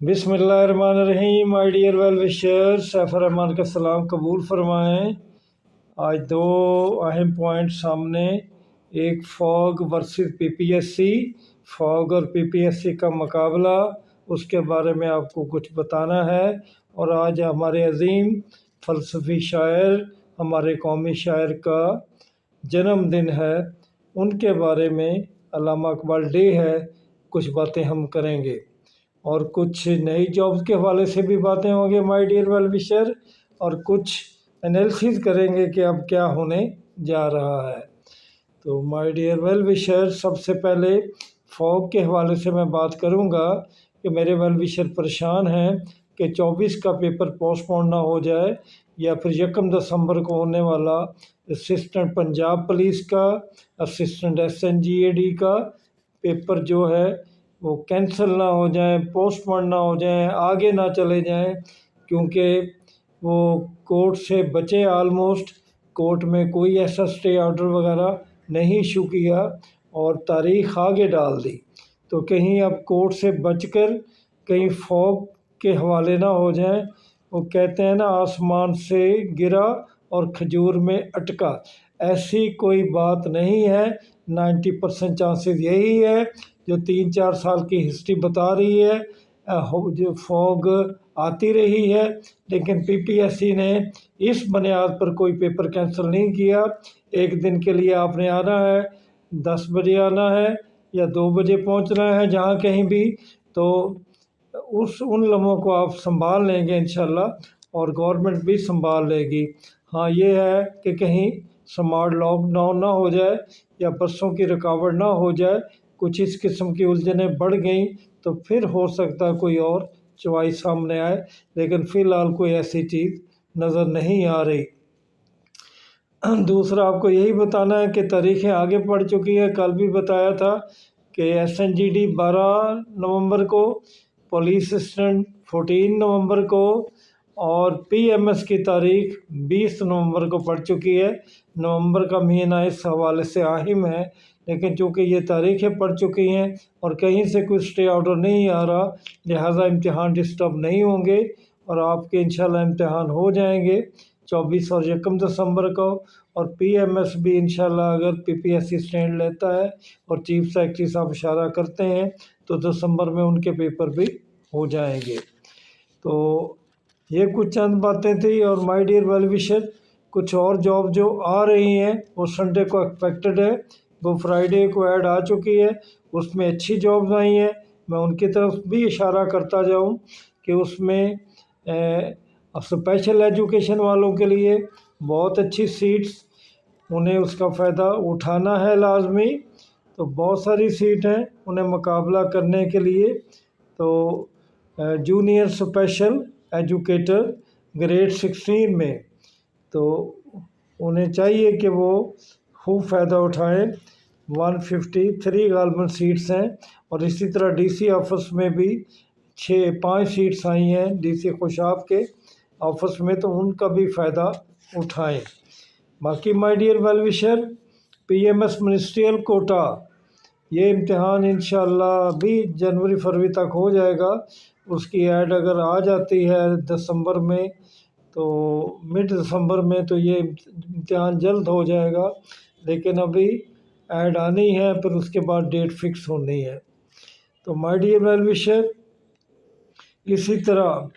बिस्मिल्लाहिर्रहमानिर्रहीम। My dear well wisher, Saif Rahman का सलाम कबूल फरमाएँ। आज दो अहम पॉइंट सामने, एक फॉग वर्सेस पीपीएससी, फॉग और पीपीएससी का मुकाबला, उसके बारे में आपको कुछ बताना है। और आज हमारे अजीम फ़लसफ़ी शायर, हमारे कौमी शायर का जन्मदिन है, उनके बारे में, अल्लामा इकबाल डे है, कुछ बातें हम करेंगे और कुछ नई जॉब्स के हवाले से भी बातें होंगी माय डियर वेल विशर, और कुछ एनालिसिस करेंगे कि अब क्या होने जा रहा है। तो माय डियर वेल विशर, सबसे पहले फॉग के हवाले से मैं बात करूंगा कि मेरे वेल विशर परेशान हैं कि 24 का पेपर पोस्टपोन ना हो जाए, या फिर 1 दिसंबर को होने वाला असिस्टेंट पंजाब पुलिस का, असिस्टेंट SNGAD का पेपर जो है वो कैंसिल ना हो जाए, पोस्टपोन ना हो जाए, आगे ना चले जाएं, क्योंकि वो कोर्ट से बचे ऑलमोस्ट। कोर्ट में कोई ऐसा स्टे ऑर्डर वगैरह नहीं इशू किया और तारीख आगे डाल दी, तो कहीं अब कोर्ट से बचकर कहीं फॉग के हवाले ना हो जाएं। वो कहते हैं ना, आसमान से गिरा और खजूर में अटका, ऐसी कोई बात नहीं है। 90% चांसेस यही है जो 3-4 साल की हिस्ट्री बता रही है। जो फॉग आती रही है, लेकिन पीपीएससी ने इस बुनियाद पर कोई पेपर कैंसिल नहीं किया। एक दिन के लिए आपने आना है, 10 बजे आना है या 2 बजे पहुंचना है, जहां कहीं भी, तो उन लम्हों को आप संभाल लेंगे इंशाल्लाह, और गवर्नमेंट भी संभाल लेगी। हाँ, ये है कि कहीं स्मार्ट लॉकडाउन ना हो जाए या बसों की रुकावट ना हो जाए, कुछ इस किस्म की उलझनें बढ़ गई तो फिर हो सकता है कोई और चॉइस सामने आए, लेकिन फ़िलहाल कोई ऐसी चीज़ नज़र नहीं आ रही। दूसरा, आपको यही बताना है कि तारीखें आगे बढ़ चुकी है। कल भी बताया था कि SNGD 12 नवंबर को, पुलिस असिस्टेंट 14 नवंबर को, और PMS की तारीख 20 नवंबर को पड़ चुकी है। नवंबर का महीना इस हवाले से अहम है, लेकिन चूँकि ये तारीखें पड़ चुकी हैं और कहीं से कोई स्टे ऑर्डर नहीं आ रहा, लिहाजा इम्तिहान डिस्टर्ब नहीं होंगे और आपके इंशाल्लाह इम्तिहान हो जाएंगे 24 और 1 दिसंबर को। और PMS भी इंशाल्लाह, अगर PPSC स्टैंड लेता है और चीफ सेक्रेटरी साहब इशारा करते हैं, तो दिसंबर में उनके पेपर भी हो जाएंगे। तो ये कुछ चंद बातें थी। और माय डियर वेल विशर, कुछ और जॉब जो आ रही हैं वो संडे को एक्सपेक्टेड है, वो फ्राइडे को ऐड आ चुकी है, उसमें अच्छी जॉब्स आई हैं। मैं उनकी तरफ भी इशारा करता जाऊं कि उसमें स्पेशल एजुकेशन वालों के लिए बहुत अच्छी सीट्स, उन्हें उसका फ़ायदा उठाना है लाजमी। तो बहुत सारी सीट हैं उन्हें मुकाबला करने के लिए। तो जूनियर स्पेशल एजुकेटर ग्रेड 16 में, तो उन्हें चाहिए कि वो खूब फ़ायदा उठाएं। 153 गवर्नमेंट सीट्स हैं, और इसी तरह DC ऑफिस में भी 5 सीट्स आई हैं, DC खुशाब के ऑफिस में, तो उनका भी फ़ायदा उठाएं। बाकी my dear well wisher, PMS ministerial quota, ये इम्तिहान इंशाल्लाह भी जनवरी फरवरी तक हो जाएगा। उसकी ऐड अगर आ जाती है दिसंबर में, तो मिड दिसंबर में, तो ये इम्तिहान जल्द हो जाएगा, लेकिन अभी ऐड आनी है, फिर उसके बाद डेट फिक्स होनी है। तो माय डियर वेल विशर, इसी तरह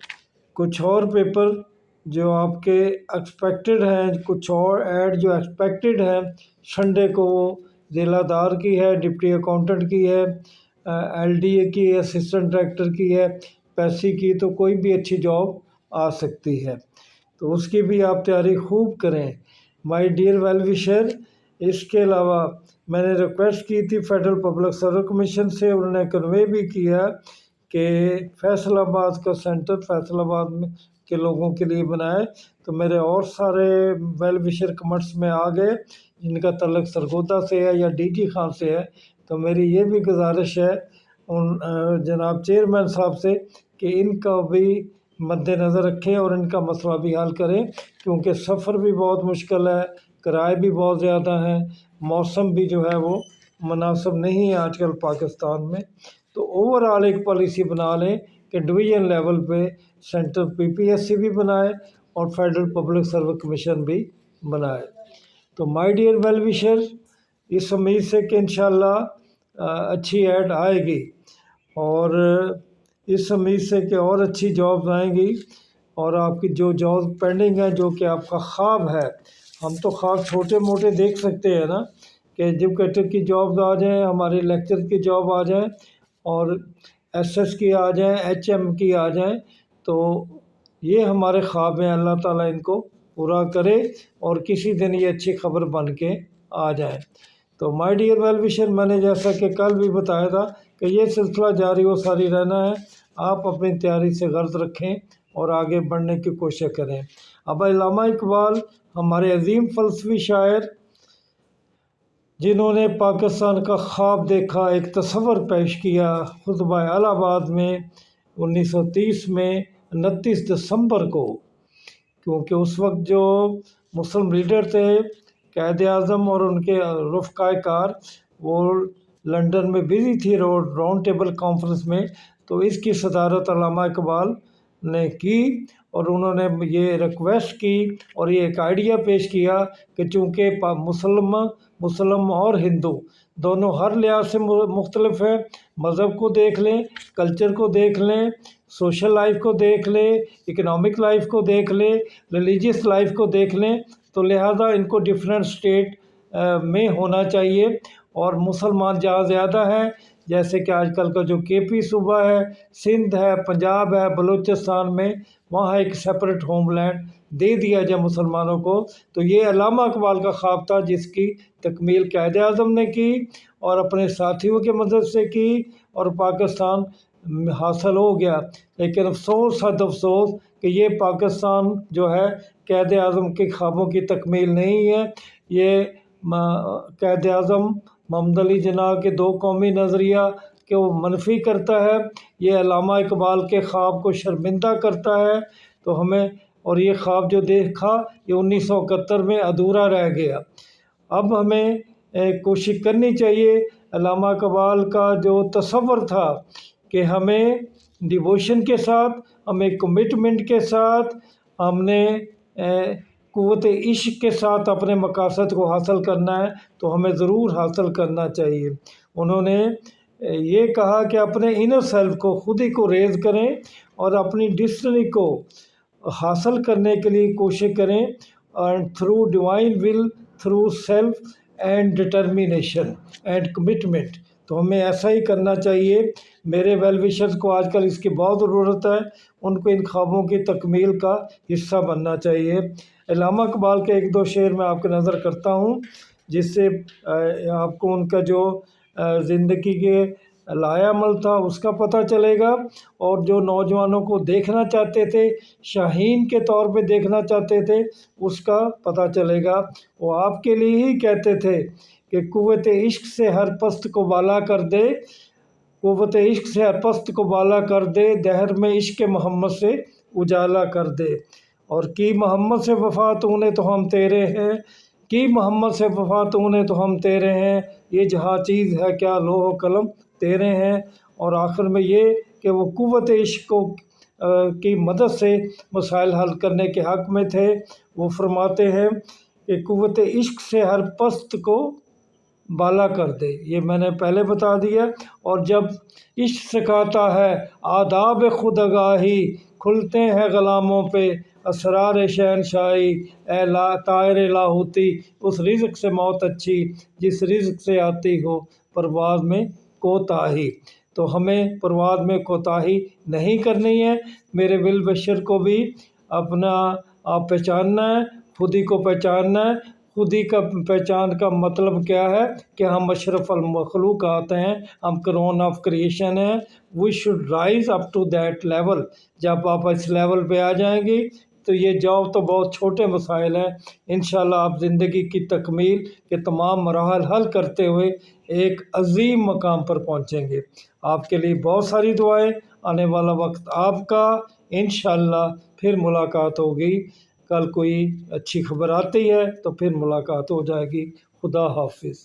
कुछ और पेपर जो आपके एक्सपेक्टेड हैं, कुछ और ऐड जो एक्सपेक्टेड हैं संडे को, ज़िलादार की है, डिप्टी अकाउंटेंट की है, LDA की, असिस्टेंट डायरेक्टर की है, पैसी की, तो कोई भी अच्छी जॉब आ सकती है, तो उसकी भी आप तैयारी खूब करें माय डियर वेल विशर। इसके अलावा मैंने रिक्वेस्ट की थी फेडरल पब्लिक सर्विस कमीशन से, उन्होंने कन्वे भी किया कि फैसलाबाद का सेंटर फैसलाबाद में के लोगों के लिए बनाए। तो मेरे और सारे वेल विशर कमेंट्स में आ गए जिनका तल्लुक़ सरगोदा से है या DG खान से है। तो मेरी ये भी गुजारिश है उन जनाब चेयरमैन साहब से कि इनका भी मद्देनज़र रखें और इनका मसला भी हल करें, क्योंकि सफ़र भी बहुत मुश्किल है, किराए भी बहुत ज़्यादा हैं, मौसम भी जो है वो मुनासिब नहीं है आजकल पाकिस्तान में। तो ओवरऑल एक पॉलिसी बना लें कि डिवीज़न लेवल पे सेंट्रल PPSC भी बनाए और फेडरल पब्लिक सर्विस कमीशन भी बनाए। तो माय डियर वेल विशर, इस उम्मीद से कि इंशाल्लाह अच्छी ऐड आएगी और इस उम्मीद से कि और अच्छी जॉब आएंगी और आपकी जो जॉब पेंडिंग है, जो कि आपका ख्वाब है, हम तो ख्वाब छोटे मोटे देख सकते हैं ना कि एजुकेटर की जॉब आ जाए, हमारे लेक्चर की जॉब आ जाए और SS की आ जाए, HM की आ जाए, तो ये हमारे ख्वाब हैं। अल्लाह ताला इनको पूरा करे और किसी दिन ये अच्छी खबर बन के आ जाए। तो माय डियर वेल विशर, मैंने जैसा कि कल भी बताया था कि ये सिलसिला जारी व सारी रहना है। आप अपनी तैयारी से गर्ज रखें और आगे बढ़ने की कोशिश करें। अब अल्लामा इकबाल हमारे अजीम फ़लसफ़ी शायर, जिन्होंने पाकिस्तान का ख्वाब देखा, एक तस्वर पेश किया खुतबा इलाहाबाद में 1930 में 29 दिसंबर को, क्योंकि उस वक्त जो मुस्लिम लीडर थे कायद आज़म और उनके रफ़क़ाए कार, वो लंदन में बिज़ी थी राउंड टेबल कॉन्फ्रेंस में। तो इसकी सदारत अल्लामा इकबाल ने की और उन्होंने ये रिक्वेस्ट की और ये एक आइडिया पेश किया कि चूँकि मुसलम और हिंदू दोनों हर लिहाज से मुख्तलिफ हैं, मज़हब को देख लें, कल्चर को देख लें, सोशल लाइफ को देख लें, इकनॉमिक लाइफ को देख लें, रिलीजियस लाइफ को देख लें, तो लिहाजा इनको डिफरेंट स्टेट में होना चाहिए। और मुसलमान जहाँ ज़्यादा है, जैसे कि आजकल का जो KP सूबा है, सिंध है, पंजाब है, बलूचिस्तान में, वहाँ एक सेपरेट होमलैंड दे दिया जाए मुसलमानों को। तो ये अल्लामा इकबाल का ख्वाब था, जिसकी तकमील कायद आज़म ने की और अपने साथियों की मदद से की और पाकिस्तान हासिल हो गया। लेकिन अफसोस हद अफसोस कि ये पाकिस्तान जो है कायद आज़म के ख्वाबों की तकमील नहीं है। ये कायद आज़म मोहम्मद अली जिन्ना के दो कौमी नज़रिया कि वो मनफी करता है, ये अल्लामा इकबाल के ख्वाब को शर्मिंदा करता है। तो हमें, और ये ख्वाब जो देखा ये 1971 में अधूरा रह गया। अब हमें कोशिश करनी चाहिए। अल्लामा इकबाल का जो तसव्वुर था कि हमें डिवोशन के साथ, हमें कमिटमेंट के साथ, हमने क़ुव्वत इश्क के साथ अपने मकासद को हासिल करना है, तो हमें ज़रूर हासिल करना चाहिए। उन्होंने ये कहा कि अपने इनर सेल्फ को, खुद ही को रेज़ करें और अपनी डेस्टिनी को हासिल करने के लिए कोशिश करें and through divine will, through self and determination and commitment. तो हमें ऐसा ही करना चाहिए। मेरे वेल विशर्स को आजकल इसकी बहुत ज़रूरत है, उनको इन ख्वाबों की तकमील का हिस्सा बनना चाहिए। अल्लामा इकबाल के एक दो शेर मैं आपकी नज़र करता हूँ, जिससे आपको उनका जो ज़िंदगी के लायामल था उसका पता चलेगा और जो नौजवानों को देखना चाहते थे, शाहीन के तौर पे देखना चाहते थे, उसका पता चलेगा। वो आपके लिए ही कहते थे कि क़ुव्वत इश्क से हर पस्त को बाला कर दे, क़ुव्वत इश्क से हर पस्त को बाला कर दे, दहर में इश्क मोहम्मद से उजाला कर दे। और की मोहम्मद से वफ़ा तूने तो हम तेरे हैं, की मोहम्मद से वफ़ा तूने तो हम तेरे हैं, ये जहाँ चीज़ है क्या लोह कलम तेरे हैं। और आखिर में ये कि वो क़ुव्वत इश्क को की मदद से मसाइल हल करने के हक़ में थे। वो फरमाते हैं कि क़ुव्वत इश्क से हर पस्त को बाला कर दे, ये मैंने पहले बता दिया। और जब इश्क सिखाता है आदाब खुद आगाही, खुलते हैं ग़ुलामों पे असरार शहनशाही, ए तायर लाहौती उस रिज़्क़ से मौत अच्छी, जिस रिज़्क़ से आती हो परवाज़ में कोताही। तो हमें परवाज़ में कोताही नहीं करनी है। मेरे विल बशर को भी अपना आप पहचानना है, खुद ही को पहचानना है। खुद ही का पहचान का मतलब क्या है कि हम अशरफुल मखलूक़ात हैं, हम क्राउन ऑफ क्रिएशन हैं। We should rise up to that level. जब आप इस लेवल पे आ जाएंगी तो ये जॉब तो बहुत छोटे मसाइल हैं, इंशाल्लाह आप ज़िंदगी की तकमील के तमाम मराहल हल करते हुए एक अजीम मकाम पर पहुँचेंगे। आपके लिए बहुत सारी दुआएं। आने वाला वक्त आपका, इंशाल्लाह फिर मुलाकात होगी। कल कोई अच्छी खबर आती है तो फिर मुलाकात हो जाएगी। खुदा हाफिज़।